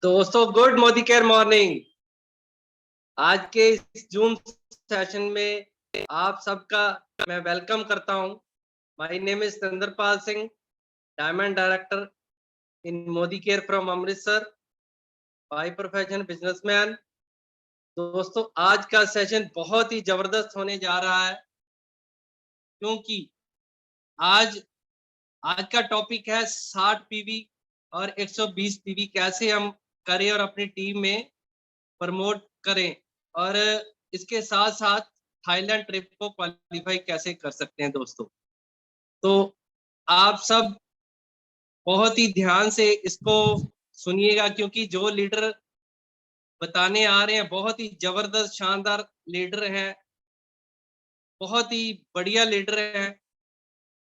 दोस्तों good Modi care morning. आज के इस जूम सेशन में आप सबका मैं वेलकम करता हूं। My name is Chandrapal Singh, diamond director in Modi care from Amritsar, by profession businessman. दोस्तों आज का सेशन बहुत ही जबरदस्त होने जा रहा है, क्योंकि आज का टॉपिक है 60 पीवी और 120 पीवी कैसे हम करें और अपनी टीम में प्रमोट करें, और इसके साथ साथ थाईलैंड ट्रिप को क्वालिफाई कैसे कर सकते हैं। दोस्तों तो आप सब बहुत ही ध्यान से इसको सुनिएगा, क्योंकि जो लीडर बताने आ रहे हैं बहुत ही जबरदस्त शानदार लीडर हैं, बहुत ही बढ़िया लीडर हैं।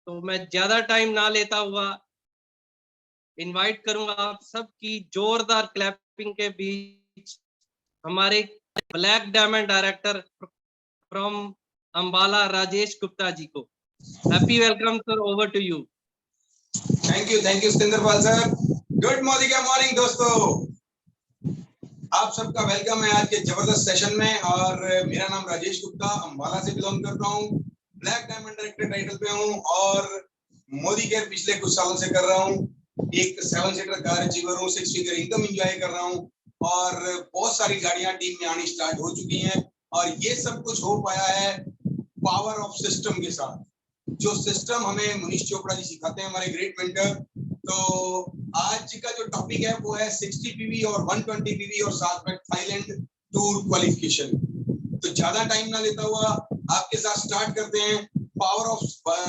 तो मैं ज्यादा टाइम ना लेता हुआ इनवाइट करूंगा आप सबकी जोरदार क्लैपिंग के बीच हमारे black diamond director from Ambala Rajesh Gupta ji को। Happy welcome sir, over to you. Thank you Sikandarpal sir. Good morning का मॉर्निंग दोस्तों, आप सबका वेलकम है आज के जबरदस्त सेशन में। और मेरा नाम राजेश गुप्ता, अंबाला से बिलोंग करता हूँ, ब्लैक डायमंड डायरेक्टर टाइटल पे हूँ और मोदी केयर पिछले कुछ सालों से कर रहा हूँ। एक 7 सीटर कार अचीवर हूँ, 6 फिगर इनकम एंजॉय कर रहा हूँ और बहुत सारी गाड़ियां टीम में आनी स्टार्ट हो चुकी हैं। और ये सब कुछ हो पाया है पावर ऑफ सिस्टम के साथ, जो सिस्टम हमें मनीष चोपड़ा जी सिखाते हैं, हमारे ग्रेट मेंटर। तो आज का जो टॉपिक है वो है 60 पीवी और 120 पीवी और साथ में थाईलैंड टूर क्वालिफिकेशन। तो ज्यादा टाइम ना लेता हुआ आपके साथ स्टार्ट करते हैं power of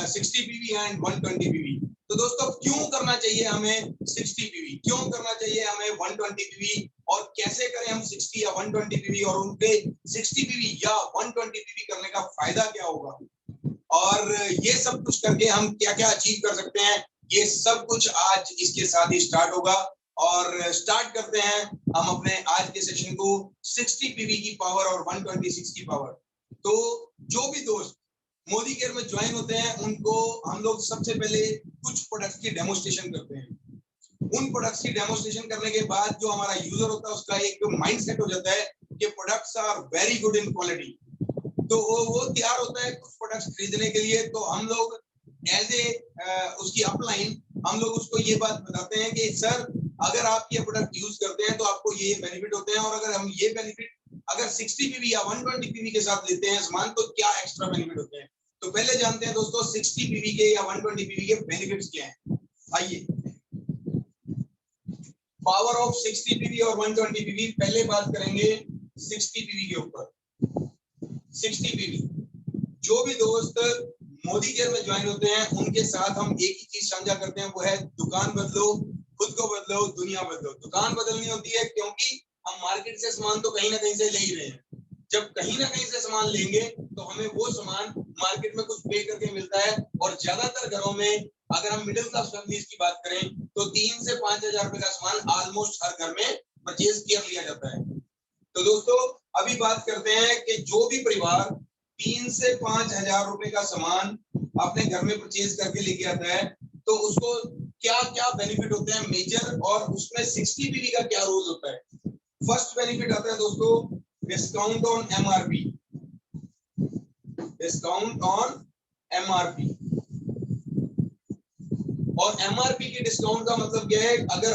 60 PV and 120 PV. तो दोस्तों क्यों करना चाहिए हमें 60 पीवी, क्यों करना चाहिए हमें 120 पीवी और कैसे करें हम 60 या 120 पीवी, और उनके 60 पीवी या 120 पीवी करने का फायदा क्या होगा, और ये सब कुछ करके हम क्या क्या अचीव कर सकते हैं, ये सब कुछ आज इसके साथ ही स्टार्ट होगा। और स्टार्ट करते हैं हम अपने आज के सेशन को 60 पीवी की पावर और 126 की पावर। तो जो भी दोस्त मोदी केयर में ज्वाइन होते हैं उनको हम लोग सबसे पहले कुछ प्रोडक्ट्स की डेमोस्ट्रेशन करते हैं। उन प्रोडक्ट्स की डेमोस्ट्रेशन करने के बाद जो हमारा यूजर होता है उसका एक माइंड सेट हो जाता है कि products are very good in quality. तो वो तैयार होता है कुछ प्रोडक्ट्स खरीदने के लिए। तो हम लोग एज ए उसकी अपलाइन हम लोग उसको ये बात बताते हैं कि सर अगर आप ये प्रोडक्ट यूज करते हैं तो आपको ये बेनिफिट होते हैं, और अगर हम ये बेनिफिट अगर 60 पीवी या 120 पीवी के साथ लेते हैं सामान तो क्या एक्स्ट्रा बेनिफिट होते हैं। तो पहले जानते हैं दोस्तों 60 पीवी के या 120 पीवी के बेनिफिट्स क्या हैं। आइए, पावर ऑफ 60 पीवी और 120 पीवी। पहले बात करेंगे 60 पीवी के ऊपर। 60 पीवी, जो भी दोस्त मोदी केयर में ज्वाइन होते हैं उनके साथ हम एक ही चीज साझा करते हैं, वो है दुकान बदलो, खुद को बदलो, दुनिया बदलो। दुकान बदलनी होती है क्योंकि हम मार्केट से सामान तो कहीं ना कहीं से ले ही रहे हैं। जब कहीं ना कहीं से सामान लेंगे तो हमें वो सामान मार्केट में कुछ पे करके मिलता है, और ज्यादातर घरों में अगर हम मिडिल क्लास फैमिलीज की बात करें तो 3 से 5 हजार रुपए का सामान ऑलमोस्ट हर घर में परचेज किया लिया जाता है। तो दोस्तों अभी बात करते हैं कि जो भी परिवार 3 से 5 हजार रुपए का सामान अपने घर में परचेज करके लेके आता है तो उसको क्या क्या बेनिफिट होते हैं मेजर, और उसमें 60 पीवी का क्या रोल होता है। फर्स्ट बेनिफिट आता है दोस्तों discount on MRP. Discount on MRP, और एमआरपी के डिस्काउंट का मतलब क्या है, अगर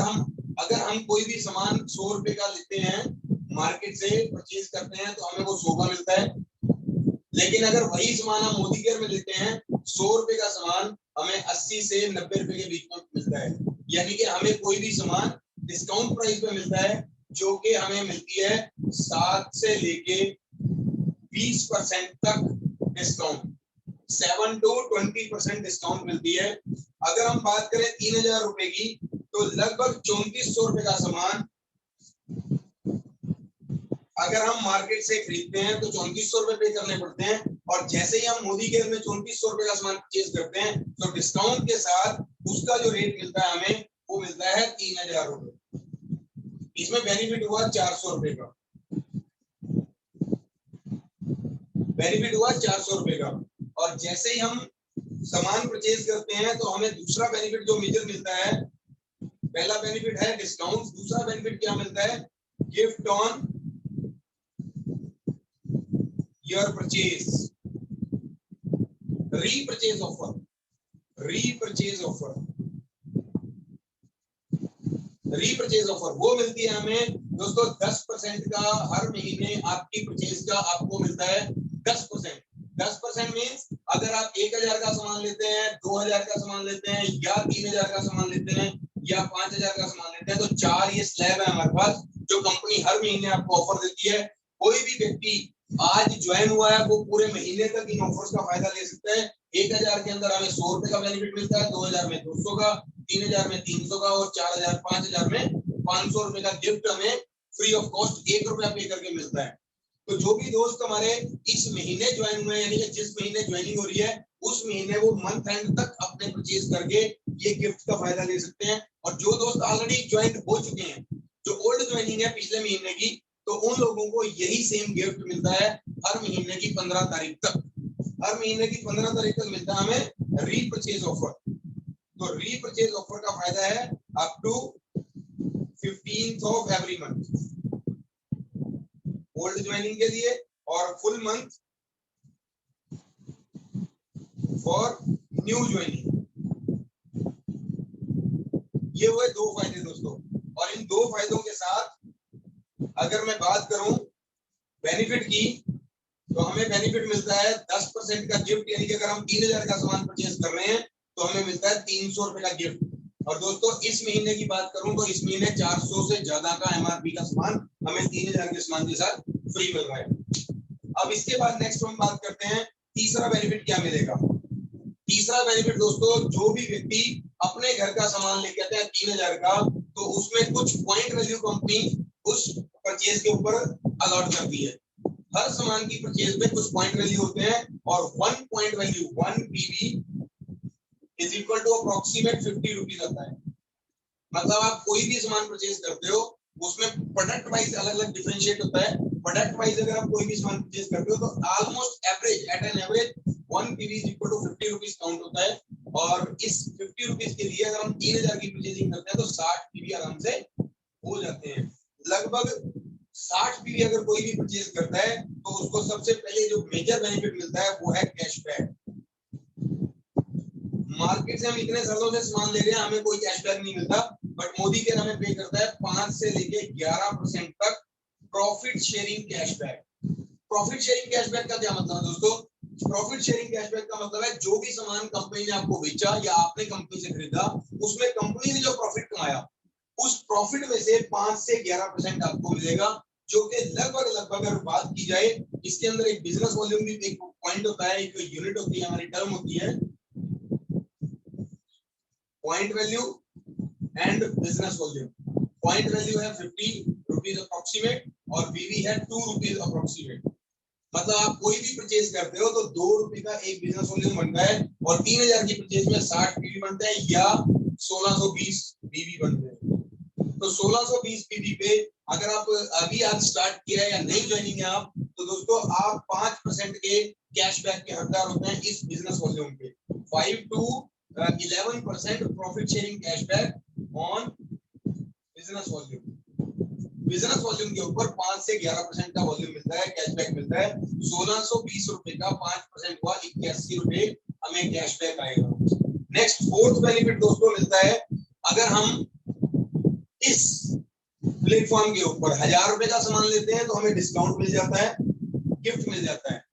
हम कोई भी सामान 100 रुपए का लेते हैं मार्केट से परचेज करते हैं तो हमें वो 100 का मिलता है। लेकिन अगर वही सामान हम मोदी केयर में लेते हैं 100 रुपए का सामान हमें 80 से 90 रुपए के बीच में मिलता है। यानी कि हमें कोई भी सामान डिस्काउंट प्राइस पे मिलता है, जो कि हमें मिलती है 7 से लेके 20% तक डिस्काउंट, 7 to 20% डिस्काउंट मिलती है। अगर हम बात करें 3000 रुपए की तो लगभग 3400 रुपए का सामान अगर हम मार्केट से खरीदते हैं तो 3400 रुपए पे करने पड़ते हैं, और जैसे ही हम मोदी केयर में 3400 रुपए का सामान परचेज करते हैं तो डिस्काउंट के साथ उसका जो रेट मिलता है हमें वो मिलता है 3000 रुपए। इसमें बेनिफिट हुआ 400 रुपए का, बेनिफिट हुआ 400 रुपए का। और जैसे ही हम सामान परचेज करते हैं तो हमें दूसरा बेनिफिट जो मेजर मिलता है पहला बेनिफिट है डिस्काउंट, दूसरा बेनिफिट क्या मिलता है, gift on your purchase, repurchase offer, repurchase offer, repurchase offer वो मिलती है हमें दोस्तों 10% का, हर महीने आपकी परचेज का आपको मिलता है 10%। 10% मींस अगर आप 1000 का सामान लेते हैं, 2000 का सामान लेते हैं, या 3000 का सामान लेते हैं, या 5000 का सामान लेते हैं, तो 4 ये स्लैब है हमारे पास जो कंपनी हर महीने आपको ऑफर देती है। कोई भी व्यक्ति आज ज्वाइन हुआ है वो पूरे महीने तक इन ऑफर्स का फायदा ले सकता है। 1000 के अंदर हमें 100 रुपए का बेनिफिट मिलता है, 2000 में 200 का, 3000 में 300 का, और 4000 5000 में 500 रुपए का गिफ्ट हमें फ्री ऑफ कॉस्ट 1 रुपया पे करके मिलता है। तो जो भी दोस्त हमारे इस महीने ज्वाइन हुए हैं, यानी कि जिस महीने ज्वाइनिंग हो रही है उस महीने वो मंथ एंड तक अपने परचेज करके ये गिफ्ट का फायदा ले सकते हैं। और जो दोस्त ऑलरेडी ज्वाइन हो चुके हैं, जो ओल्ड ज्वाइनिंग है पिछले महीने की, तो उन लोगों को यही सेम गिफ्ट मिलता है हर महीने की 15 तारीख तक। हर महीने की 15 तारीख तक मिलता है हमें रीपरचेज ऑफर। तो रीपरचेज ऑफर का फायदा है up to 15th of every month old joining के लिए, और full month for new joining. ये हुए दो फायदे दोस्तों। और इन दो फायदों के साथ अगर मैं बात करूं बेनिफिट की, तो हमें बेनिफिट मिलता है 10% का गिफ्ट, यानी कि अगर हम 3000 का सामान परचेज कर रहे हैं तो हमें मिलता है 300 रुपए का गिफ्ट। और दोस्तों इस महीने की बात करूं तो इस महीने 400 से ज्यादा का एमआरपी का सामान हमें 3000 के सामान के साथ फ्री मिल रहा है। अब इसके बाद नेक्स्ट हम बात करते हैं तीसरा बेनिफिट क्या मिलेगा। तीसरा बेनिफिट दोस्तों, जो भी व्यक्ति अपने घर का सामान लेके आते हैं 3000 का, तो उसमें कुछ पॉइंट वैल्यू कंपनी उस परचेज के ऊपर अलॉट करती है। हर सामान की परचेज में कुछ पॉइंट वैल्यू होते हैं, और 1 point value 1 PV is equal to approximate 50 rupees आता है। मतलब आप कोई भी सामान परचेज करते हो उसमें प्रोडक्ट वाइज अलग अलग डिफरेंशिएट होता है। प्रोडक्ट वाइज अगर आप कोई भी सामान परचेज करते हो तो almost average at an average 1 PV is equal to 50 rupees count होता है। और इस 50 रुपीज के लिए अगर हम 3000 की परचेजिंग करते हैं तो 60 पीवी आराम से हो जाते हैं। लगभग 60 पीवी अगर कोई भी परचेज करता है तो उसको सबसे पहले जो मेजर बेनिफिट मिलता है वो है कैशबैक। मार्केट से हम इतने सालों से सामान ले रहे हैं, हमें कोई कैशबैक नहीं मिलता, बट मोदी केयर हमें पे करता है 5 से लेके 11% तक profit sharing cashback. Profit sharing cashback का क्या मतलब है दोस्तों? प्रॉफिट शेयरिंग कैशबैक का मतलब है जो भी सामान कंपनी ने आपको बेचा या आपने कंपनी से खरीदा, उसमें कंपनी ने जो प्रॉफिट कमाया उस प्रॉफिट में से 5 से 11% आपको मिलेगा, जो कि लगभग अगर बात की जाए, इसके अंदर एक बिजनेस वॉल्यूम भी एक पॉइंट होता है, एक यूनिट होती है, हमारी टर्म होती है point value and business volume. Point value है 50 रुपीज अप्रोक्सीमेट और बीवी है 2 रुपीज अप्रोक्सीमेट। मतलब आप कोई भी परचेज करते हो तो 2 रुपए का एक बिजनेस वॉल्यूम बनता है, और 3000 की परचेज में 60 बीवी बनता है या 1620 बीवी बनते हैं। तो 1620 बीवी पे अगर आप अभी आज स्टार्ट किया है या नहीं ज्वाइनिंग है आप, तो दोस्तों आप 5% के कैशबैक के हकदार होते हैं इस बिजनेस वॉल्यूम पे। 5 to 11% profit sharing cashback on business volume. Business volume के ऊपर 5 से 11% का वॉल्यूम मिलता है, कैशबैक मिलता है। 1620 रुपए का 5% हुआ 81 रुपए हमें कैशबैक आएगा। नेक्स्ट फोर्थ बेनिफिट दोस्तों मिलता है, अगर हम इस प्लेटफॉर्म के ऊपर 1000 रुपए का सामान लेते हैं तो हमें डिस्काउंट मिल जाता है, गिफ्ट मिल जाता है।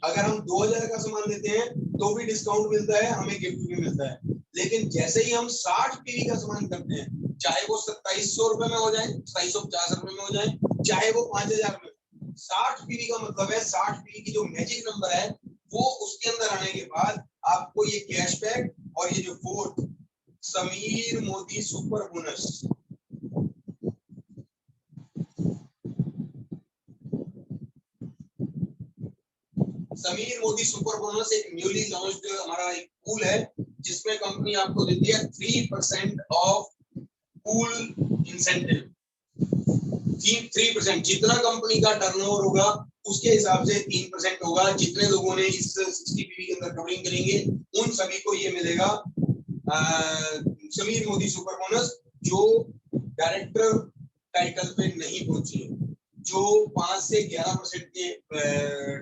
अगर हम 2000 का सामान लेते हैं तो भी डिस्काउंट मिलता है, हमें गिफ्ट भी मिलता है। लेकिन जैसे ही हम 60 पीवी का सामान करते हैं, चाहे वो 2700 रुपए में हो जाए, 2750 रुपए में हो जाए, चाहे वो 5000 में, 60 पीवी का मतलब है 60 पीवी की जो मैजिक नंबर है वो उसके अंदर आने के बाद आपको ये कैशबैक और ये जो fourth Sameer Modi super bonus, Sameer Modi super bonus एक न्यूली लॉन्च्ड हमारा एक पूल है, जिसमें कंपनी आपको देती है 3% ऑफ पूल इंसेंटिव। 3% जितना कंपनी का टर्नओवर होगा उसके हिसाब से 3% होगा। जितने लोगों ने इस 60 पीवी के अंदर कवरिंग करेंगे उन सभी को ये मिलेगा समीर मोदी सुपर बोनस। जो डायरेक्टर टाइटल पे नहीं पहुंचे, जो 5 से 11% के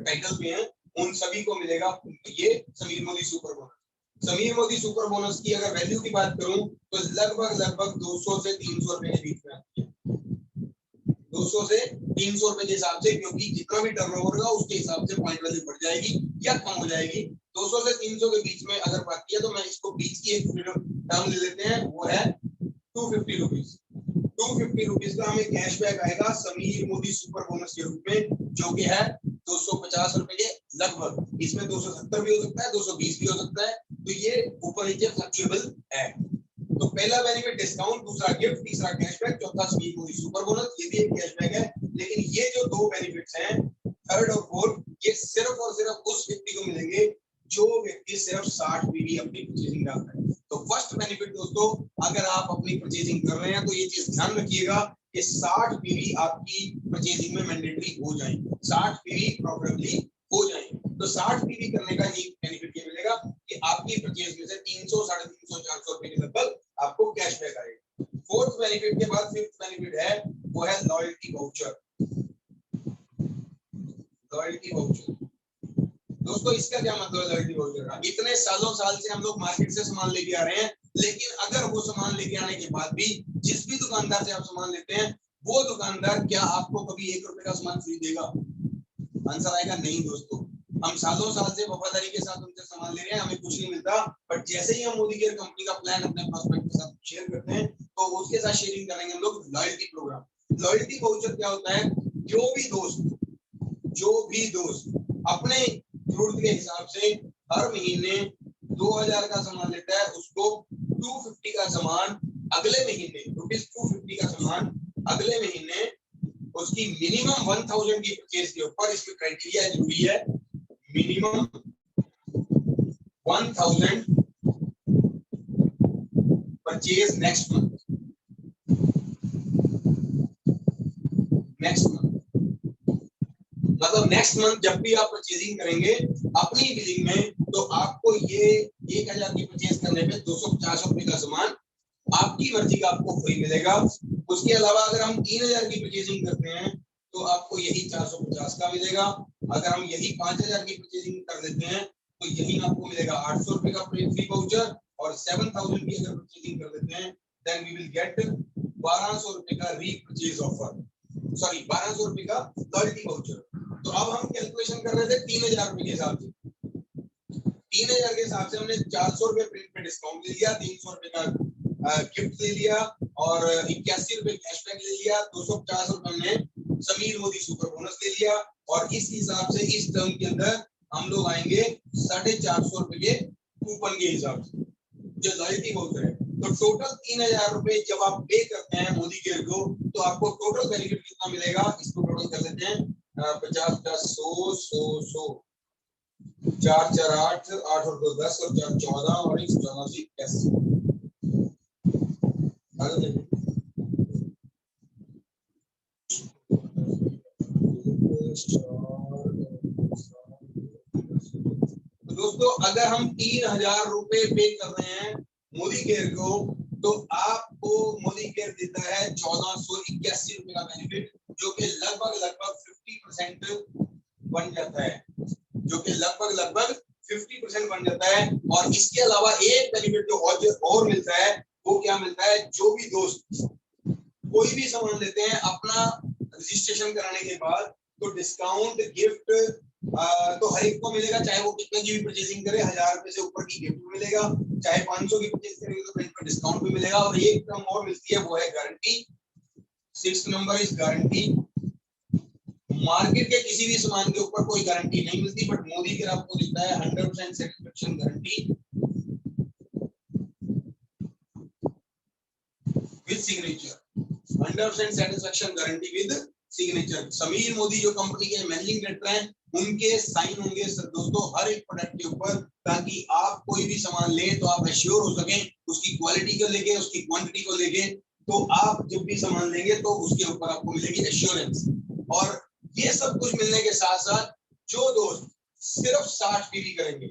टाइटल पे हैं, उन सभी को मिलेगा ये Sameer Modi super bonus. Sameer Modi super bonus की अगर वैल्यू की बात करूं तो लगभग 200 से 300 रुपए के बीच में आती है, 200 से 300 रुपए के हिसाब से, क्योंकि जितना भी टर्नओवर होगा उसके हिसाब से पॉइंट वैल्यू बढ़ जाएगी या कम हो जाएगी। 200 से 300 के बीच में अगर बात की है तो मैं इसको बीच की एक टर्म ले लेते हैं, वो है 250 रुपीज। 250 रुपीज का हमें कैशबैक आएगा समीर मोदी सुपर बोनस के रूप में, जो कि है 250 रुपए के लगभग। इसमें 270 भी हो सकता है, 220 भी हो सकता है, तो ये ऊपर नीचे फ्लक्चुएबल है। तो पहला बेनिफिट डिस्काउंट, दूसरा गिफ्ट, तीसरा कैशबैक, चौथा समीर मोदी सुपर बोनस, ये भी एक कैशबैक है। लेकिन ये जो दो बेनिफिट्स हैं, थर्ड और फोर्थ, ये सिर्फ और सिर्फ उस व्यक्ति को मिलेंगे जो व्यक्ति सिर्फ 60 पीवी अपनी परचेजिंग करता है। तो फर्स्ट बेनिफिट दोस्तों, अगर आप अपनी परचेजिंग कर रहे हैं तो ये चीज ध्यान रखिएगा कि 60 पीवी आपकी परचेजिंग में मैंडेटरी हो जाए, 60 पीवी प्रोबेबली हो जाए। तो 60 पीवी करने का ये बेनिफिट ये मिलेगा कि आपकी परचेज में से 300, 350, 400 रुपए के लगभग आपको कैशबैक आएगा। फोर्थ बेनिफिट के बाद फिफ्थ बेनिफिट है, वो है लॉयल्टी वाउचर। लॉयल्टी वाउचर दोस्तों, इसका क्या मतलब है लॉयल्टी वाउचर का? इतने सालों साल से हम लोग मार्केट से सामान लेके आ रहे हैं, लेकिन अगर वो सामान लेके आने के बाद भी जिस भी दुकानदार से आप सामान लेते हैं, वो दुकानदार क्या आपको कभी 1 रुपए का सामान फ्री देगा? आंसर आएगा नहीं दोस्तों। हम सालों साल से वफादारी के साथ उनसे सामान ले रहे हैं, हमें कुछ नहीं मिलता, बट जैसे ही हम मोदी केयर कंपनी का प्लान अपने प्रोस्पेक्ट के साथ शेयर करते हैं, तो उसके साथ शेयरिंग करेंगे हम लोग लॉयल्टी प्रोग्राम। लॉयल्टी वाउचर क्या होता है? जो भी दोस्त अपने जरूरत के हिसाब से हर महीने 2000 का सामान लेता है, उसको 250 का सामान अगले महीने, ₹250 का सामान अगले महीने उसकी मिनिमम 1000 की परचेज के ऊपर, इसमें क्राइटेरिया जरूरी है, मिनिमम 1000 परचेज नेक्स्ट मंथ मतलब नेक्स्ट मंथ जब भी आप परचेजिंग करेंगे अपनी बिलिंग में, तो आपको ये 1000 की परचेज करने पे 250 रुपए का सामान आपकी मर्जी का आपको फ्री मिलेगा। उसके अलावा अगर हम 3000 की परचेजिंग करते हैं तो आपको यही 450 का मिलेगा। अगर हम यही 5000 की परचेजिंग कर लेते हैं तो यही आपको मिलेगा 800 रुपए का फ्री वाउचर, और 7000 की अगर परचेजिंग कर लेते हैं देन वी विल गेट 1200 रुपए का रीपरचेज ऑफर, सॉरी 1200 रुपए का लॉयल्टी वाउचर। तो अब हम कैलकुलेशन कर रहे थे 3000 रुपए के हिसाब से। 3000 के हिसाब से हमने 400 रुपए प्रिंट पे डिस्काउंट ले लिया, 300 रुपए का गिफ्ट ले लिया और 81 रुपए कैशबैक ले लिया, 250 रुपए हमने समीर मोदी सुपर बोनस ले लिया, और इस हिसाब से इस टर्म के अंदर हम लोग आएंगे 450 रुपए के कूपन के हिसाब से जो लॉयल्टी वाउचर है। तो टोटल 3000 रुपए जब आप पे करते हैं मोदी केयर को, तो आपको टोटल बेनिफिट कितना मिलेगा? इसको टोटल कर लेते हैं, 50 10 100 100 100 4 4 8 8 और 2 10 और 4 14 और 1 14 से 81। तो दोस्तों अगर हम 3000 रुपए पे कर रहे हैं मोदी केयर को, तो आपको मोदी केयर देता है 1481 रुपए का बेनिफिट, जो कि लगभग 50% बन जाता है, जो कि लगभग 50% बन जाता है। और इसके अलावा एक बेनिफिट जो और मिलता है, वो क्या मिलता है? जो भी दोस्त कोई भी सामान लेते हैं अपना रजिस्ट्रेशन कराने के बाद, तो डिस्काउंट गिफ्ट तो हर एक को मिलेगा, चाहे वो कितने की भी परचेजिंग करे, 1000 रुपए से ऊपर की गिफ्ट मिलेगा, चाहे 500 की परचेज करेंगे तो पर डिस्काउंट भी मिलेगा, और एक टर्म और मिलती है, वो है guarantee. 6th number is guarantee. Market के किसी भी सामान के ऊपर कोई गारंटी नहीं मिलती, बट मोदी केयर आपको देता है 100% satisfaction guarantee with signature, 100% satisfaction guarantee with signature. Sameer Modi जो कंपनी के मैनेजिंग डायरेक्टर हैं, उनके साइन होंगे दोस्तों हर एक प्रोडक्ट के ऊपर, ताकि आप कोई भी सामान लें तो आप एश्योर हो सकें उसकी क्वालिटी को लेके, उसकी क्वांटिटी को लेके। तो आप जब भी सामान लेंगे तो उसके ऊपर आपको मिलेगी एश्योरेंस। और ये सब कुछ मिलने के साथ साथ जो दोस्त सिर्फ 60 पीवी करेंगे,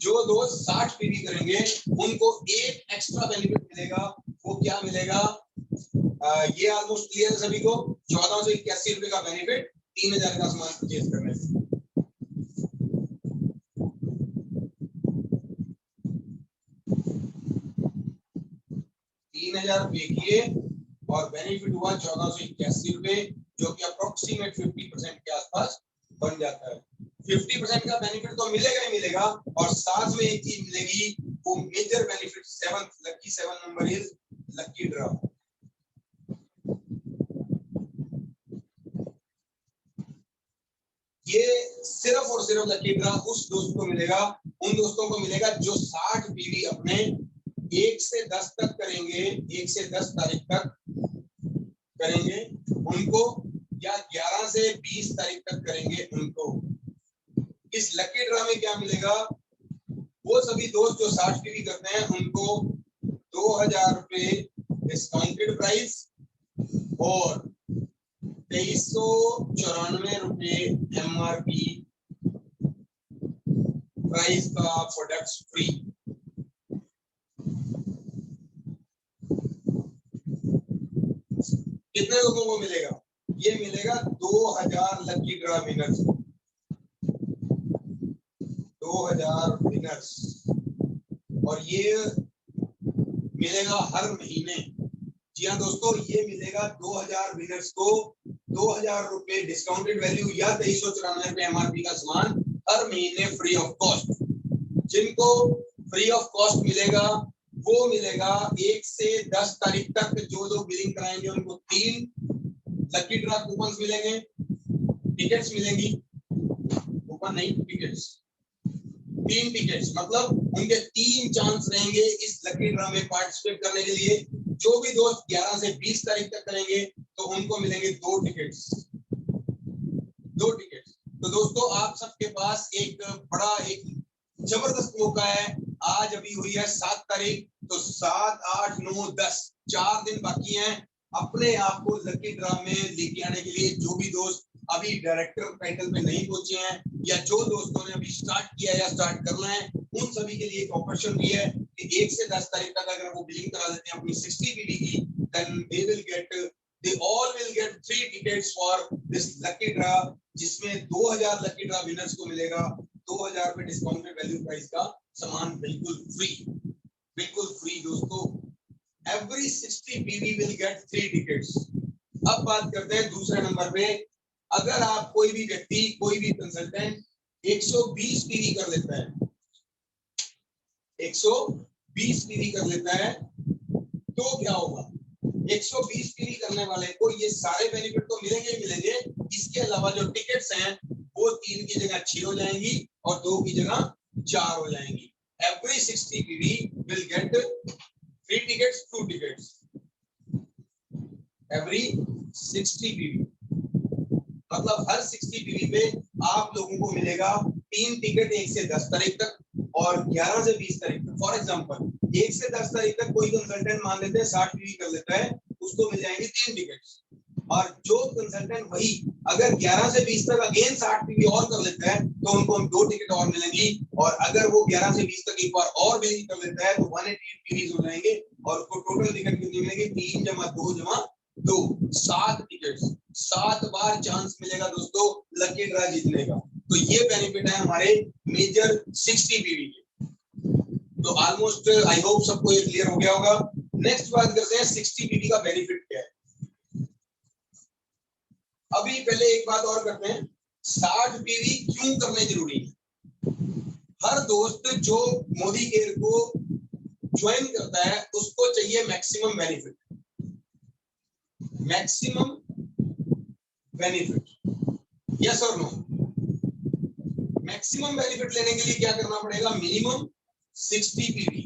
जो दोस्त 60 पीवी करेंगे उनको एक एक्स्ट्रा बेनिफिट मिलेगा। वो क्या मिलेगा? ये ऑलमोस्ट क्लियर है सभी को। 1481 रुपए का बेनिफिट 3000 का सामान परचेज करने से। 3000 पे किए और बेनिफिट हुआ 1481 रुपए, जो कि अप्रोक्सीमेट 50% के आसपास बन जाता है। 50% का बेनिफिट तो मिलेगा ही मिलेगा, और साथ में एक चीज मिलेगी, वो major benefit 7th lucky 7 number is lucky draw. ये सिर्फ और सिर्फ लकी ड्रॉ उस दोस्त को मिलेगा, उन दोस्तों को मिलेगा जो 60 पीवी अपने 1 से 10 तक करेंगे, 1 से 10 तारीख तक करेंगे उनको, या 11 से 20 तारीख तक करेंगे उनको। इस लकी ड्रॉ में क्या मिलेगा? वो सभी दोस्त जो 60 पीवी करते हैं उनको 2000 रुपए डिस्काउंटेड प्राइस और 2394 रुपए एमआरपी प्राइस का प्रोडक्ट्स फ्री। कितने लोगों को मिलेगा? ये मिलेगा 2000 लकी ड्रॉ विनर्स को, 2000 विनर्स, और ये मिलेगा हर महीने। जी हाँ दोस्तों, ये मिलेगा 2000 विनर्स को 2000 रुपए डिस्काउंटेड वैल्यू या 2394 रुपए एमआरपी का सामान हर महीने फ्री ऑफ कॉस्ट। जिनको फ्री ऑफ कॉस्ट मिलेगा वो मिलेगा 1 से 10 तारीख तक। जो लोग बिलिंग कराएंगे उनको 3 लकी ड्रॉ कूपन मिलेंगे, टिकट्स मिलेंगी, कूपन नहीं टिकट्स, 3 टिकट्स, मतलब उनके 3 चांस रहेंगे इस लकी ड्रॉ में पार्टिसिपेट करने के लिए। जो भी दोस्त 11 से 20 तारीख तक करेंगे तो उनको मिलेंगे 2 टिकट्स, 2 टिकट्स। तो दोस्तों आप सबके पास एक बड़ा एक जबरदस्त मौका है। आज अभी हुई है 7 तारीख, तो 7, 8, 9, 10 4 दिन बाकी हैं अपने आप को लकी ड्रॉ में लेके आने के लिए। जो भी दोस्त अभी डायरेक्टर टाइटल पे नहीं पहुंचे हैं, या जो दोस्तों ने अभी स्टार्ट किया या स्टार्ट करना है, उन सभी के लिए एक ऑपरेशन भी है कि 1 से 10 तारीख तक अगर वो बिलिंग करा देते हैं अपनी 60 पीवी की, then they all will get 3 tickets for this lucky draw, जिसमें 2000 लकी ड्रॉ विनर्स को मिलेगा 2000 रुपए डिस्काउंटेड वैल्यू प्राइस का सामान बिल्कुल फ्री, बिल्कुल फ्री दोस्तों। Every 60 PV will get 3 tickets. अब बात करते हैं दूसरे नंबर पे। अगर आप कोई भी व्यक्ति, कोई भी कंसल्टेंट 120 पीवी कर लेता है, 120 पीवी कर लेता है, तो क्या होगा? 120 पीवी करने वाले को ये सारे बेनिफिट तो मिलेंगे ही मिलेंगे, इसके अलावा जो टिकट्स हैं वो 3 की जगह 6 हो जाएंगी और 2 की जगह 4 हो जाएंगी। Every 60 PV will get 3 tickets, 2 tickets. Every 60 PV, मतलब हर 60 पीवी पे आप लोगों को मिलेगा 3 टिकट 1 से 10 तारीख तक और 11 से 20 तारीख तक। फॉर एग्जांपल 1 से 10 तारीख तक कोई कंसल्टेंट मान लेते हैं 60 पीवी कर लेता है, उसको मिल जाएंगे 3 टिकट्स। और जो कंसल्टेंट वही अगर 11 से 20 तक अगेन 60 पीवी और कर लेता है तो उनको 2 टिकट और मिलेंगी। और अगर वो 11 से 20 तक एक बार और बिलिंग कर लेता है तो 180 पीवीज हो जाएंगे और उसको टोटल टिकट कितनी मिलेंगी? 3 जमा 2 जमा 2, 7 टिकट्स। 7 बार चांस मिलेगा दोस्तों लकी ड्रॉ जीतने का। तो ये बेनिफिट है हमारे मेजर 60 पीवी के। तो ऑलमोस्ट आई होप सबको ये क्लियर हो गया होगा। नेक्स्ट बात करते हैं 60 पीवी का बेनिफिट क्या है। अभी पहले एक बात और करते हैं, 60 पीवी क्यों करने जरूरी है? हर दोस्त जो मोदी केयर को ज्वाइन करता है उसको चाहिए maximum benefit, maximum benefit, yes और नो? मैक्सिमम बेनिफिट लेने के लिए क्या करना पड़ेगा? Minimum 60 PV.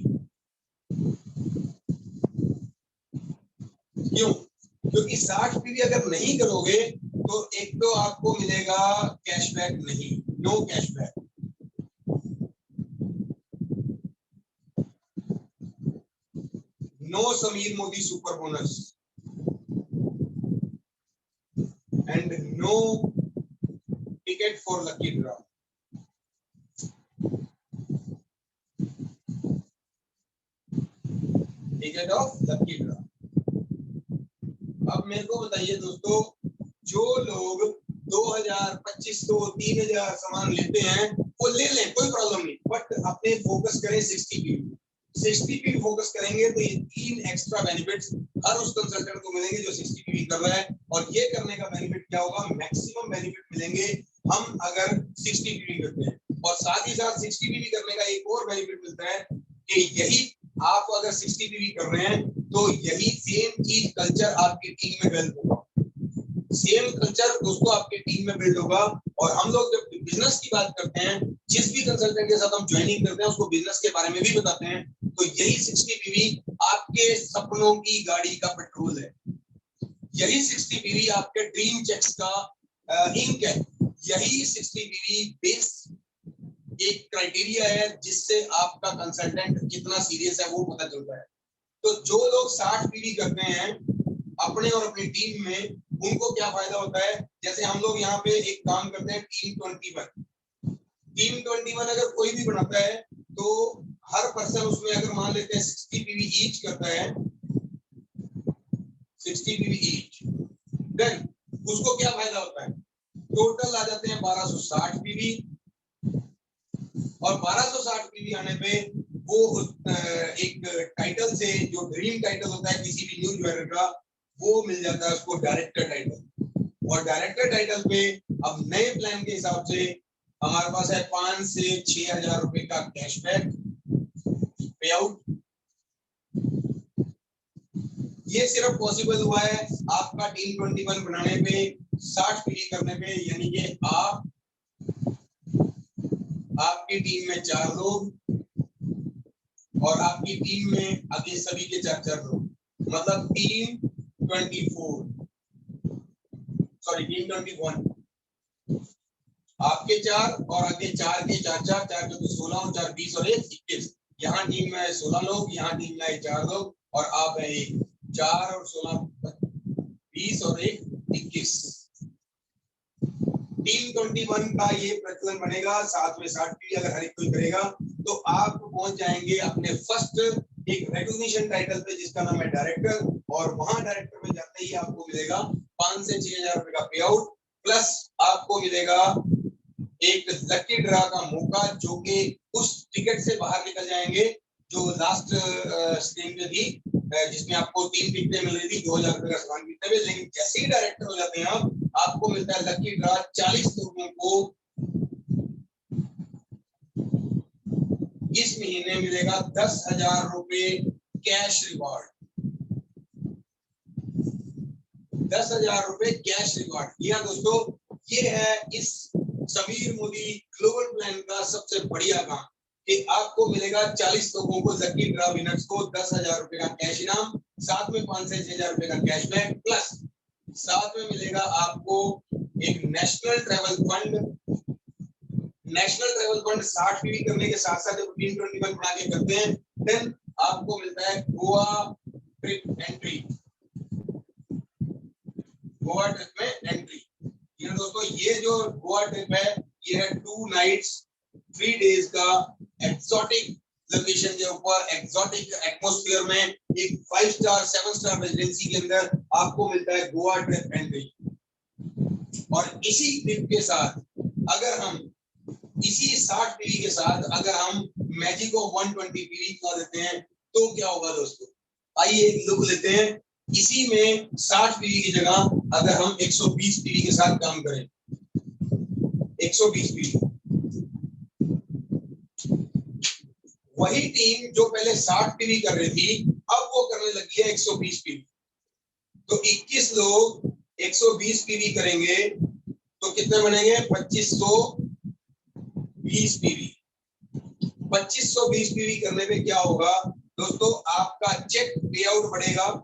क्यों? क्योंकि 60 पीवी अगर नहीं करोगे तो एक तो आपको मिलेगा कैशबैक नहीं, no cashback. No Sameer Modi super bonus and no ticket for lucky draw. Ticket of lucky draw. अब मेरे को बताइए दोस्तों, जो लोग 2000, 2500, 3000 सामान लेते हैं वो ले लें, कोई प्रॉब्लम नहीं, बट अपने फोकस करें 60 पीवी। 60 पीवी फोकस करेंगे तो ये 3 एक्स्ट्रा बेनिफिट्स हर उस कंसल्टेंट को मिलेंगे जो 60 पीवी कर रहा है। और ये करने का बेनिफिट क्या होगा, मैक्सिमम बेनिफिट मिलेंगे हम अगर 60 पीवी करते हैं। और साथ ही साथ 60 पीवी करने का एक और बेनिफिट मिलता है कि यही आप अगर 60 पीवी कर रहे हैं तो यही सेम चीज कल्चर आपकी टीम में बिल्ड होगा, सेम कल्चर दोस्तों आपके टीम में बिल्ड होगा। और हम लोग जब बिजनेस की बात करते हैं, जिस भी कंसल्टेंट के साथ हम ज्वाइनिंग करते हैं उसको बिजनेस के बारे में भी बताते हैं, तो यही 60 पीवी आपके सपनों की गाड़ी का पेट्रोल है, यही 60 पीवी आपके ड्रीम चेक्स का इंक है, यही 60 पीवी बेस एक क्राइटेरिया है जिससे आपका कंसल्टेंट कितना सीरियस है वो पता चलता है। तो जो लोग 60 पीवी करते हैं अपने और अपनी टीम में, उनको क्या फायदा होता है, जैसे हम लोग यहाँ पे एक काम करते हैं टीम 21। टीम 21 अगर कोई भी बनाता है तो हर पर्सन उसमें अगर मान लेते हैं 60 पीवी ईच करता है, 60 पीवी ईच, देन उसको क्या फायदा होता है, टोटल आ जाते हैं 1260 पीवी। और 1260 पीवी आने पे वो एक टाइटल से, जो ड्रीम टाइटल होता है किसी भी न्यू ज्वेलर का, वो मिल जाता है उसको डायरेक्टर टाइटल। और डायरेक्टर टाइटल पे अब नए प्लान के हिसाब से हमारे पास है 5 से 6000 रुपए का कैशबैक पे आउट। ये सिर्फ पॉसिबल हुआ है आपका टीम 21 बनाने पे, 60 पीवी करने पे, यानी कि आपकी टीम में 4 लोग और आपकी टीम में आगे सभी के 4-4 लोग, मतलब टीम 21, आपके 4 और आगे 4 के 4-4, 4 जो 16 और 4 20 और 1 21। यहाँ टीम में 16 लोग, यहाँ टीम में 4 लोग और आप है 4 और 16 20 और 1 21। टीम 21 का ये प्रचलन बनेगा, साथ में 60 पीवी अगर हर एक कोई करेगा तो आप पहुंच जाएंगे अपने फर्स्ट एक रिकॉग्निशन टाइटल पे जिसका नाम है डायरेक्टर। और वहां डायरेक्टर में जाते ही आपको मिलेगा 5 से 6000 रुपए का पे आउट, प्लस आपको मिलेगा एक लकी ड्रा का मौका, जो कि उस टिकट से बाहर निकल जाएंगे जो लास्ट स्क्रीन पे थी, जिसमें आपको 3 टिकटें मिल रही थी 2000 रुपए का सामान खरीदने में। लेकिन जैसे ही डायरेक्टर हो जाते हैं आपको मिलता है लकी ड्रा, 40 लोगों को इस महीने मिलेगा 10,000 रुपए कैश रिवॉर्ड, 10,000 रुपए कैश रिवॉर्ड। या दोस्तों, ये है इस समीर मोदी ग्लोबल प्लान का सबसे बढ़िया काम कि आपको मिलेगा 40 लोगों को, लकी ड्रा विनर्स को 10,000 रुपए का कैश इनाम, साथ में 5 से 6,000 रुपए का कैशबैक, प्लस साथ में मिलेगा आपको एक national travel fund. National travel fund 60 PV करने के साथ साथ जब टीम 21 बना के करते हैं, देन आपको मिलता है Goa trip entry, Goa trip में एंट्री। ये दोस्तों, ये जो गोवा ट्रिप है ये है 2 नाइट्स 3 डेज का एक्सोटिक लोकेशन के ऊपर, एक्सोटिक एटमॉस्फेयर में, एक 5 स्टार 7 स्टार रेजिडेंसी के अंदर आपको मिलता है गोवा ट्रिप एंट्री। और इसी ट्रिप के साथ अगर हम इसी 60 पीवी के साथ अगर हम मैजिक ऑफ 120 पीवी कर देते हैं तो क्या होगा दोस्तों, आइए एक लुक लेते हैं। इसी में 60 पीवी की जगह अगर हम 120 पीवी के साथ काम करें, 120 पीवी, वही टीम जो पहले 60 पीवी कर रही थी अब वो करने लगी है 120 पीवी। तो 21 लोग 120 पीवी करेंगे तो कितने बनेंगे, 2520 पीवी। 2520 पीवी करने में क्या होगा दोस्तों, आपका चेक पे आउट बढ़ेगा,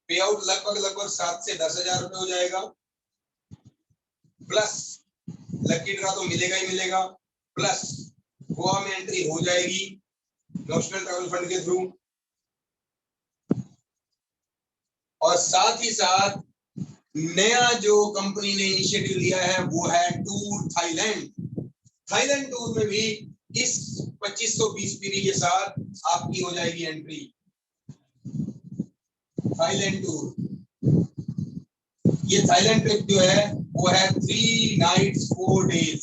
पे आउट लगभग 7 से 10,000 रुपए हो जाएगा, प्लस लकी ड्रा तो मिलेगा ही मिलेगा, प्लस गोवा में एंट्री हो जाएगी नेशनल ट्रैवल फंड के थ्रू, और साथ ही साथ नया जो कंपनी ने इनिशिएटिव लिया है वो है टूर थाईलैंड। थाईलैंड टूर में भी इस 2520 पीवी के साथ आपकी हो जाएगी एंट्री थाईलैंड टूर। ये थाईलैंड ट्रिप जो है वो है 3 नाइट्स 4 डेज।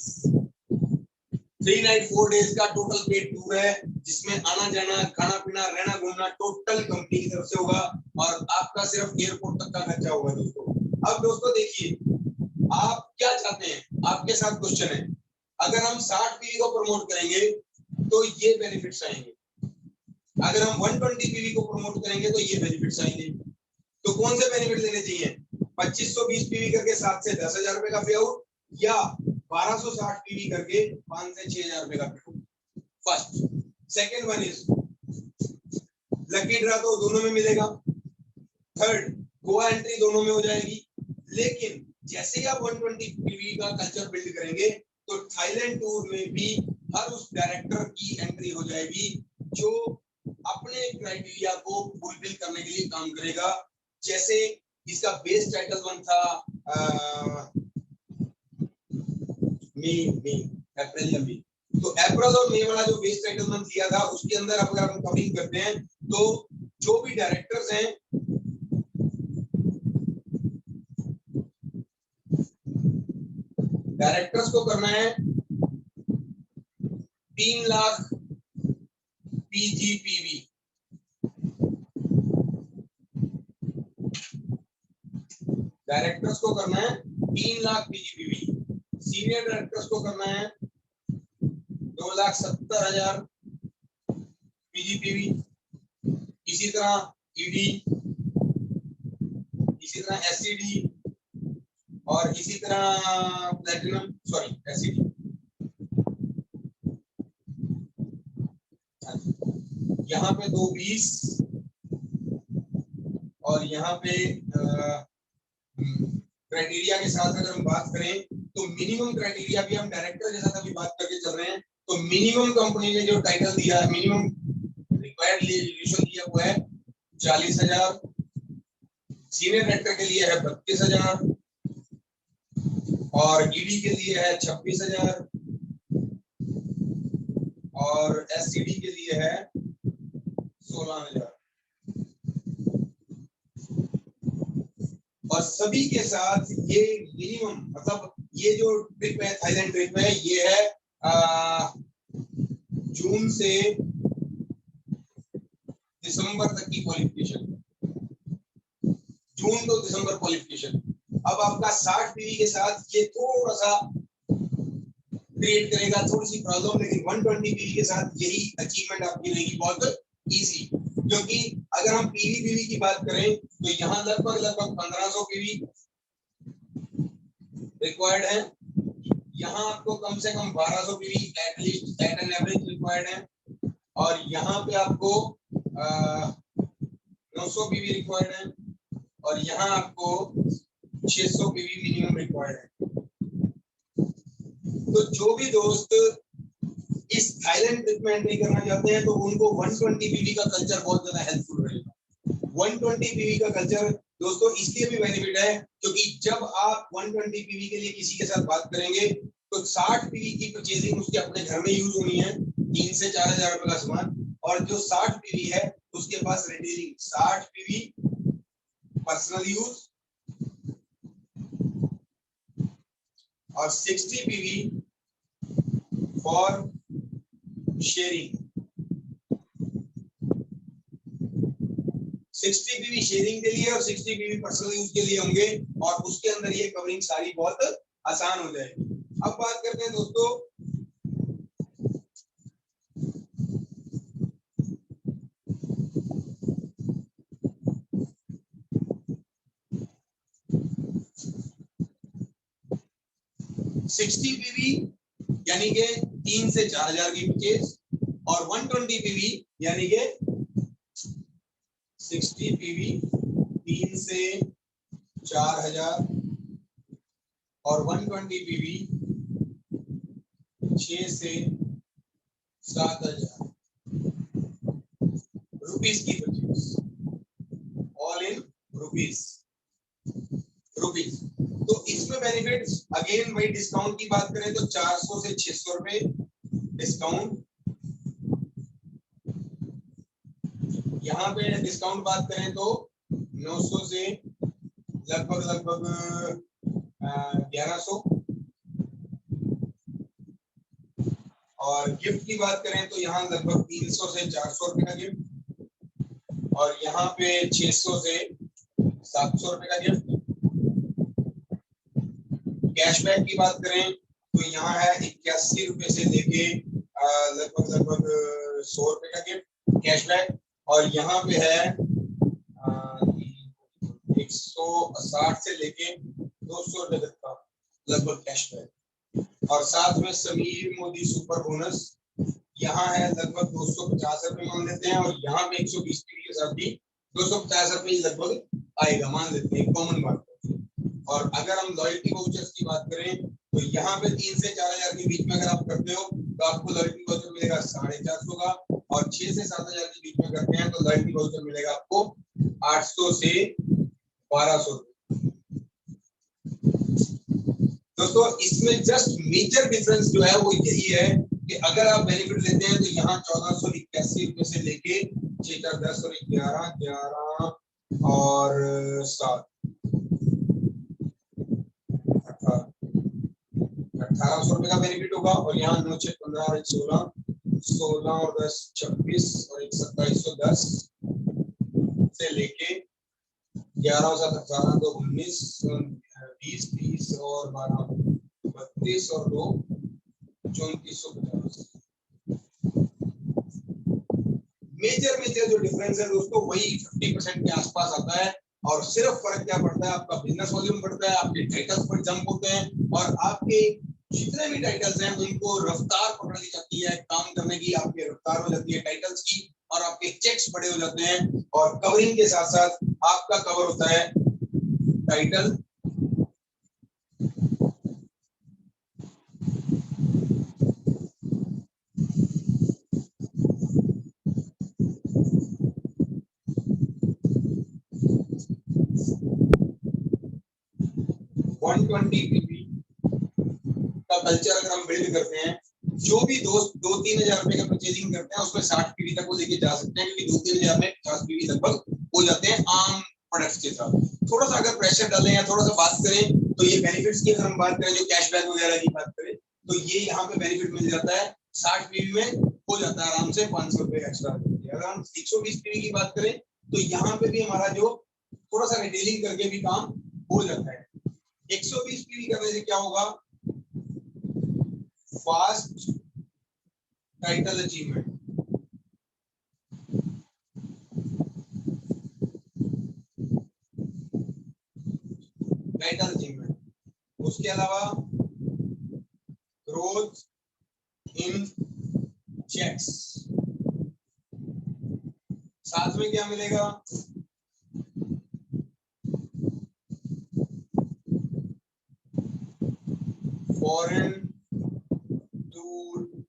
3 नाइट 4 डेज का टोटल पेड टूर है, जिसमें आना जाना, खाना पीना, रहना घूमना टोटल कंपनी की तरफ से होगा और आपका सिर्फ एयरपोर्ट तक का खर्चा होगा दोस्तों। अब दोस्तों देखिए, आप क्या चाहते हैं, आपके साथ क्वेश्चन है। अगर हम 60 पीवी को प्रमोट करेंगे तो ये बेनिफिट्स आएंगे, अगर हम 120 पीवी को प्रमोट करेंगे तो ये बेनिफिट्स आएंगे। तो कौन से बेनिफिट लेने चाहिए? 2520 पीवी करके 7 से 10,000 रुपए का पे आउट, या 1260 पीवी करके 5 से 6,000 रुपए का पे out. First. Second one is lucky draw, तो दोनों में मिलेगा। थर्ड, गोवा एंट्री दोनों में हो जाएगी। लेकिन जैसे ही आप 120 पीवी का कल्चर बिल्ड करेंगे तो थाईलैंड टूर में भी हर उस डायरेक्टर की एंट्री हो जाएगी जो अपने क्राइटेरिया को फुलफिल करने के लिए काम करेगा। जैसे इसका बेस टाइटल वन था अप्रैल या मई, तो अप्रैल और मई वाला जो बेस टाइटल वन दिया था उसके अंदर अगर हम कवरिंग करते हैं तो जो भी डायरेक्टर्स हैं डायरेक्टर्स को करना है 3 लाख पीजीपीवी। डायरेक्टर्स को करना है 3 लाख पीजीपीवी। सीनियर डायरेक्टर्स को करना है 2,70,000 पीजीपीवी। इसी तरह ईडी, इसी तरह एससीडी और इसी तरह प्लैटिनम, सॉरी एससीडी। यहाँ पे 220 और यहाँ पे क्राइटेरिया के साथ अगर हम बात करें तो मिनिमम क्राइटेरिया भी हम डायरेक्टर के साथ अभी बात करके चल रहे हैं। तो मिनिमम कंपनी ने जो टाइटल दिया है, मिनिमम रिक्वायर्ड रिजोल्यूशन दिया हुआ है 40,000। सीनियर डायरेक्टर के लिए है 32,000 और ईडी के लिए है 26,000 और एससीडी के लिए है 16,000। और सभी के साथ ये मिनिमम, मतलब ये जो ट्रिप है, थाईलैंड ट्रिप है, ये है जून से दिसंबर तक की क्वालिफिकेशन, जून तो दिसंबर क्वालिफिकेशन। अब आपका 60 पीवी के साथ ये थोड़ा सा क्रिएट करेगा थोड़ी सी प्रॉब्लम, लेकिन 120 पीवी के साथ यही अचीवमेंट आपकी रहेगी बहुत इजी। क्योंकि अगर हम पीवी की बात करें तो यहाँ लगभग 1500 पीवी रिक्वायर्ड है, यहाँ आपको कम से कम 1200 PV at least at an average required है, और यहाँ पे आपको 900 पीवी रिक्वायर्ड है, और यहाँ आपको 600 पीवी मिनिमम रिक्वायर्ड है। तो जो भी दोस्त इस थाईलैंड ट्रिप में एंट्री करना चाहते हैं तो उनको 120 पीवी का कल्चर बहुत ज्यादा हेल्पफुल रहेगा। 120 पीवी का कल्चर दोस्तों इसलिए भी बेनिफिट है क्योंकि जब आप 120 पीवी के लिए किसी के साथ बात करेंगे तो 60 पीवी की परचेजिंग उसके अपने घर में यूज होनी है, 3 से 4,000 रुपए का सामान, और जो 60 पीवी है उसके पास रिटेलिंग 60 पीवी पर्सनल यूज और 60 PV for sharing. 60 PV sharing के लिए और 60 पीवी पर्सनल यूज के लिए होंगे, और उसके अंदर ये कवरिंग सारी बहुत आसान हो जाएगी। अब बात करते हैं दोस्तों सिक्सटी पीवी यानी के 3 से 4,000 की परचेज, और 120 पीवी यानी के 60 पीवी 3 से 4,000 और 120 पीवी 6 से 7,000 रुपीस की परचेज, ऑल इन रुपीस। तो इसमें बेनिफिट्स अगेन वही डिस्काउंट की बात करें तो 400 से 600 रुपए डिस्काउंट, यहाँ पे डिस्काउंट बात करें तो 900 से लगभग 1100, और गिफ्ट की बात करें तो यहाँ लगभग 300 से 400 रुपए का गिफ्ट, और यहाँ पे 600 से 700 रुपए का गिफ्ट। कैशबैक की बात करें तो यहाँ है 81 रुपए से लेके लगभग 100 रुपए का गिफ्ट कैशबैक, और यहाँ पे है 160 से लेके 200 रुपए तक का लगभग कैशबैक, और साथ में समीर मोदी सुपर बोनस यहाँ है लगभग 250 रुपए मान लेते हैं, और यहाँ पे 120 के साथ भी 250 रुपए लगभग आएगा मान लेते हैं, कॉमन बात है। और अगर हम लॉयल्टी वाउचर्स की बात करें तो यहाँ पे 3 से 4000 के बीच में अगर आप करते हो तो आपको लॉयल्टी वाउचर मिलेगा 450 का, और 6 से 7000 के बीच में करते हैं तो लॉयल्टी वाउचर मिलेगा आपको 800 से 1200। दोस्तों इसमें जस्ट मेजर डिफरेंस जो है वो यही है कि अगर आप बेनिफिट लेते हैं तो यहाँ 1481 रुपए से लेके 6410 और 11 और 7 1800 रुपए का बेनिफिट होगा, और यहाँ 9 6 15 और 16 और 10 26 और 2710 से लेके 11 और 7 18 2 19 20 30 और 12 32 और 2 3450। मेजर जो डिफरेंस है दोस्तों वही 50% के आसपास आता है, और सिर्फ फर्क क्या पड़ता है, आपका बिजनेस वॉल्यूम बढ़ता है, आपके टाइटल्स पर जंप होते हैं, और आपके जितने भी टाइटल्स हैं उनको रफ्तार पकड़ ली जाती है काम करने की, आपकी रफ्तार हो जाती है टाइटल्स की, और आपके चेक्स बड़े हो जाते हैं, और कवरिंग के साथ साथ आपका कवर होता है टाइटल, का कल्चर अगर हम बिल्ड करते हैं, जो भी दोस्त 2-3 हजार रुपए का परचेजिंग करते हैं उसमें 60 पीवी तक वो लेके जा सकते हैं, क्योंकि 2-3 हजार में 50 पीवी लगभग हो जाते हैं आम प्रोडक्ट्स के साथ। थोड़ा सा अगर प्रेशर डालें या थोड़ा सा बात करें तो ये बेनिफिट्स की अगर हम बात करें, जो कैशबैक वगैरह की बात करें तो ये यहाँ पे बेनिफिट मिल जाता है 60 पीवी में हो जाता है आराम से 500 रुपए एक्स्ट्रा। अगर हम 120 पीवी की बात करें तो यहाँ पे भी हमारा जो थोड़ा सा रिटेलिंग करके भी काम हो जाता है। 120 पीवी करने से क्या होगा, फास्ट टाइटल अचीवमेंट, उसके अलावा ग्रोथ इन चेक्स, साथ में क्या मिलेगा, फॉरेन टूर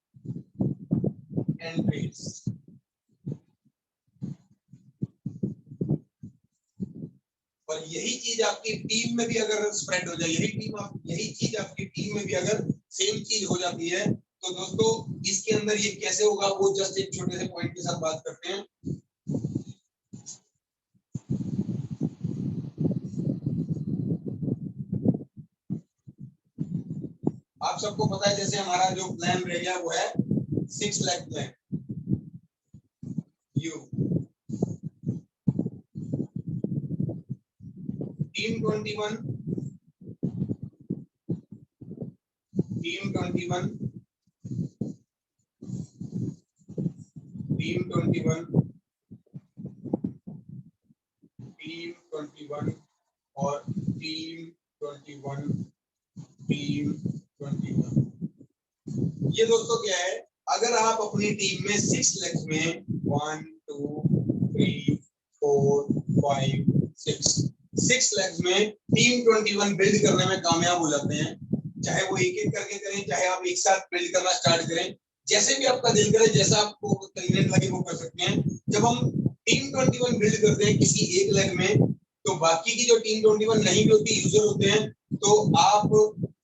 एंट्रीज। और यही चीज आपकी टीम में भी अगर स्प्रेड हो जाए, यही चीज आपकी टीम में भी अगर सेम चीज हो जाती है तो दोस्तों इसके अंदर ये कैसे होगा वो जस्ट एक छोटे से पॉइंट के साथ बात करते हैं। आप सबको पता है जैसे हमारा जो प्लान रह गया वो है 6 lakh plan you team 21 team 21 team 21 team 21 और टीम 21 टीम 21। ये दोस्तों क्या है, अगर आप अपनी टीम में 6 लाख में 1 2 3 4 5 6 लाख में टीम 21 बिल्ड करने में कामयाब हो जाते हैं, चाहे वो एक एक करके करें, चाहे आप एक साथ बिल्ड करना स्टार्ट करें, जैसे भी आपका दिल करे, जैसा आपको कन्वीनियंट लगे वो कर सकते हैं। जब हम टीम 21 बिल्ड करते हैं किसी एक लाख में, तो बाकी की जो टीम 21 नहीं भी होती, यूजर होते हैं, तो आप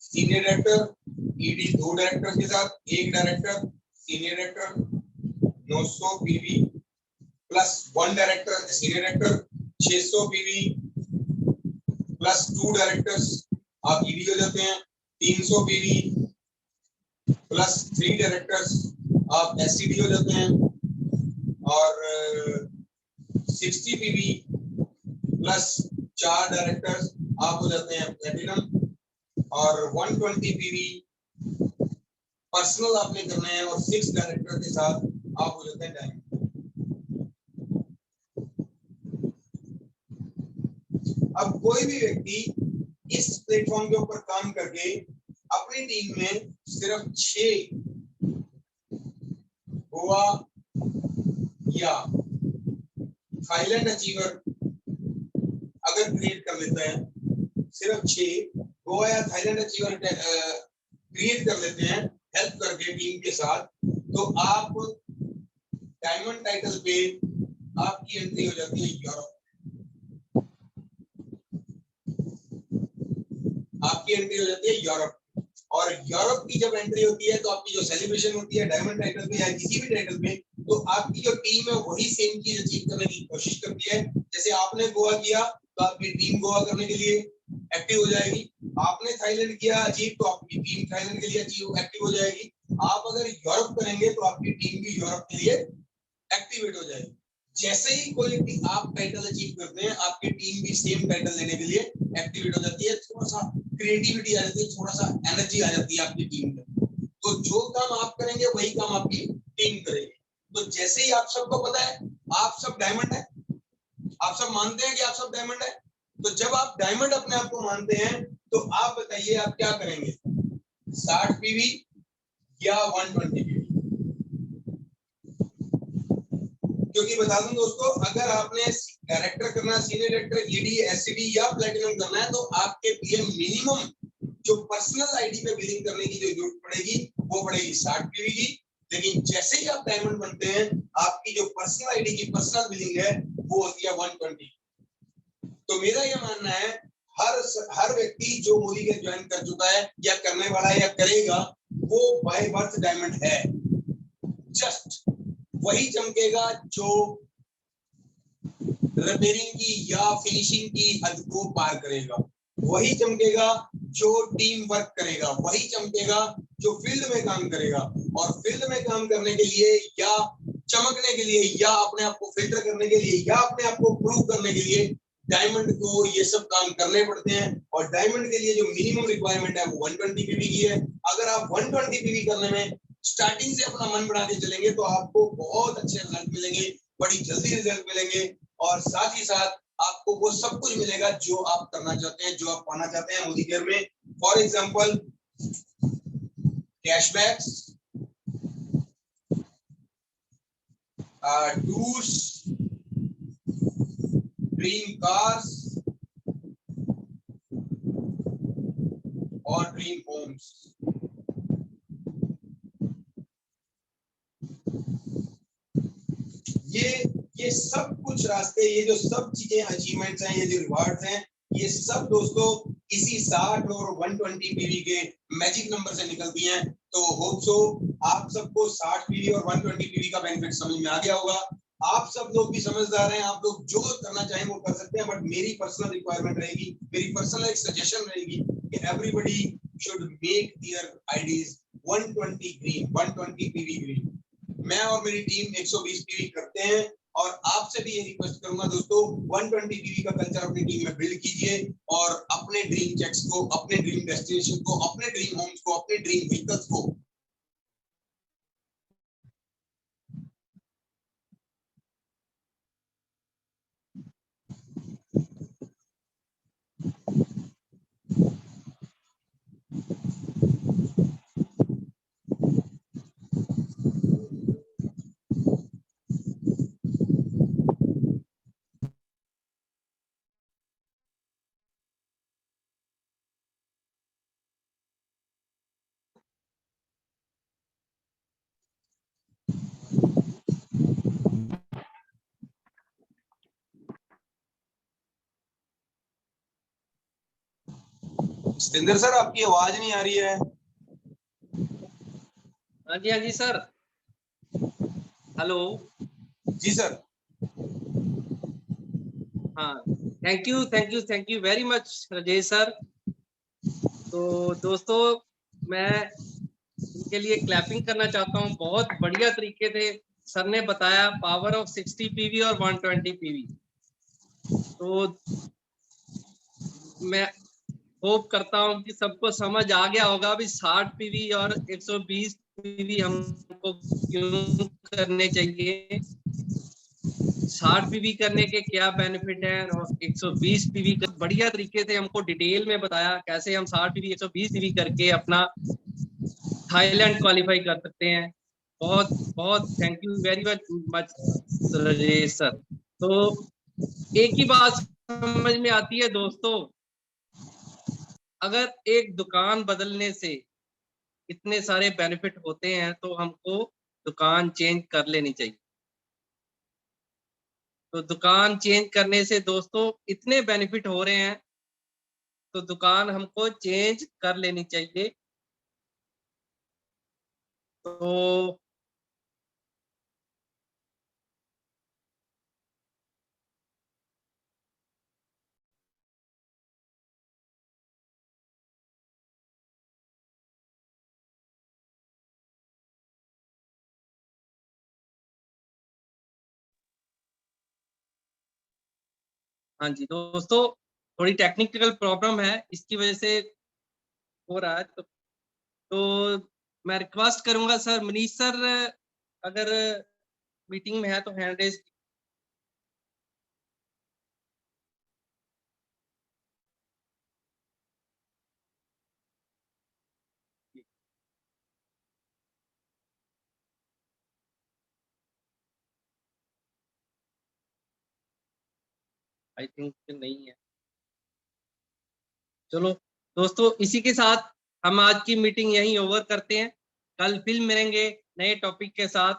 सीनियर डायरेक्टर, ईडी 2 डायरेक्टर के साथ, 1 director, senior director 900 PV plus 1 director senior director 600 PV plus 2 directors आप ईडी हो जाते हैं 300 पीवी प्लस 3 डायरेक्टर्स आप एससीडी हो जाते हैं और 60 पीवी प्लस 4 डायरेक्टर्स आप हो जाते हैं प्लैटिनम और 120 पीवी पर्सनल आपने करना है और 6 डायरेक्टर के साथ आप हो जाते हैं डायमंड। अब कोई भी व्यक्ति इस प्लेटफॉर्म के ऊपर काम करके अपनी टीम में सिर्फ 6 गोवा या थाईलैंड अचीवर अगर क्रिएट कर लेता है, सिर्फ 6 गोवा या थाईलैंड अचीवर क्रिएट कर लेते हैं हेल्प करके टीम के साथ, तो आप डायमंड टाइटल पे आपकी एंट्री हो जाती है यूरोप। आपकी एंट्री हो जाती है यूरोप और यूरोप की जब एंट्री होती है तो आपकी जो सेलिब्रेशन होती है डायमंड टाइटल पे या किसी भी टाइटल पे, तो आपकी जो टीम है वही सेम चीज अचीव करने की कोशिश करती है। जैसे आपने गोवा किया तो आपकी टीम गोवा करने के लिए एक्टिव हो जाएगी, आपने थाईलैंड किया अचीव तो आपकी टीम थाईलैंड के लिए एक्टिव हो जाएगी, आप अगर यूरोप करेंगे तो आपकी टीम भी यूरोप के लिए एक्टिवेट हो जाएगी। जैसे ही कोई भी आप टाइटल अचीव करते हैं आपकी टीम भी सेम टाइटल लेने के लिए एक्टिवेट हो जाती है, थोड़ा सा क्रिएटिविटी आ जाती है, थोड़ा सा एनर्जी आ जाती है आपकी टीम में। तो जो काम आप करेंगे वही काम आपकी टीम करेगी। तो जैसे ही आप सबको पता है आप सब डायमंड है, आप सब मानते हैं कि आप सब डायमंड है, तो जब आप डायमंड अपने आप को मानते हैं तो आप बताइए आप क्या करेंगे, 60 पीवी या 120 पीवी? क्योंकि बता दूं दोस्तों, अगर आपने डायरेक्टर करना, सीनियर डायरेक्टर, ईडी, एससीडी या प्लैटिनम करना है तो आपके लिए मिनिमम जो पर्सनल आईडी पे बिलिंग करने की जो जरूरत पड़ेगी वो पड़ेगी 60 पीवी की। लेकिन जैसे ही आप डायमंड बनते हैं आपकी जो पर्सनल आईडी की पर्सनल बिलिंग है वो होती है 120। तो मेरा ये मानना है हर व्यक्ति जो मोदी के ज्वाइन कर चुका है या करने वाला है या करेगा वो बाय बर्थ डायमंड है। जस्ट वही चमकेगा जो रिपेयरिंग की या फिनिशिंग की हद को पार करेगा, वही चमकेगा जो टीम वर्क करेगा, वही चमकेगा जो फील्ड में काम करेगा। और फील्ड में काम करने के लिए या चमकने के लिए या अपने आप को फिल्टर करने के लिए या अपने आप को प्रूव करने के लिए डायमंड को ये सब काम करने पड़ते हैं। और डायमंड के लिए जो मिनिमम रिक्वायरमेंट है वो 120 पीवी की है। अगर आप 120 पीवी करने में स्टार्टिंग से अपना मन बना के चलेंगे तो आपको बहुत अच्छे रिजल्ट मिलेंगे, बड़ी जल्दी रिजल्ट मिलेंगे और साथ ही साथ आपको वो सब कुछ मिलेगा जो आप करना चाहते हैं, जो आप पाना चाहते हैं मोदी केयर में। For example cashbacks, tours, dream cars और ड्रीम होम्स। ये सब कुछ रास्ते, ये जो सब चीजें अचीवमेंट्स हैं, ये जो रिवार्ड्स हैं, ये सब दोस्तों इसी 60 और 120 पीवी के मैजिक नंबर से निकलती हैं। तो होप सो आप सबको 60 पीवी और 120 पीवी का बेनिफिट समझ में आ गया होगा। आप सब लोग भी समझदार हैं, आप लोग जो करना चाहें वो कर सकते हैं, बट मेरी पर्सनल रिक्वायरमेंट रहेगी, मेरी पर्सनल एक सजेशन रहेगी कि everybody should make their IDs 120 green, 120 PV green. मैं और मेरी टीम 120 पीवी करते हैं और आपसे भी ये रिक्वेस्ट करूंगा दोस्तों 120 पीवी का कल्चर अपनी टीम में बिल्ड कीजिए और अपने ड्रीम चेक्स को, अपने ड्रीम डेस्टिनेशन को, अपने ड्रीम होम्स को, अपने ड्रीम व्हीकल्स को सतिंदर सर आपकी आवाज नहीं आ रही है। हाँ जी सर। हेलो। जी सर। हाँ, thank you very much Rajesh sir. तो दोस्तों, मैं इनके लिए क्लैपिंग करना चाहता हूँ। बहुत बढ़िया तरीके से सर ने बताया पावर ऑफ 60 पीवी और 120 पीवी। तो मैं होप करता हूँ कि सबको समझ आ गया होगा अभी 60 पीवी और 120 पीवी हमको क्यों करने चाहिए, 60 पीवी करने के क्या बेनिफिट है, और 120 पीवी का बढ़िया तरीके से हमको डिटेल में बताया कैसे हम 60 पीवी 120 पीवी करके अपना थाईलैंड क्वालिफाई कर सकते हैं। बहुत बहुत thank you very much Rajesh sir. तो एक ही बात समझ में आती है दोस्तों, अगर एक दुकान बदलने से इतने सारे बेनिफिट होते हैं तो हमको दुकान चेंज कर लेनी चाहिए। तो दुकान चेंज करने से दोस्तों इतने बेनिफिट हो रहे हैं तो दुकान हमको चेंज कर लेनी चाहिए। तो हाँ जी दोस्तों, थोड़ी टेक्निकल प्रॉब्लम है, इसकी वजह से हो रहा है। तो मैं रिक्वेस्ट करूंगा सर, मनीष सर अगर मीटिंग में है तो हैंड रेज। आई थिंक नहीं है। चलो दोस्तों, इसी के साथ हम आज की मीटिंग यहीं ओवर करते हैं। कल फिर मिलेंगे नए टॉपिक के साथ।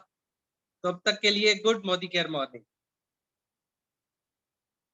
तब तक के लिए गुड मोदी केयर मॉर्निंग।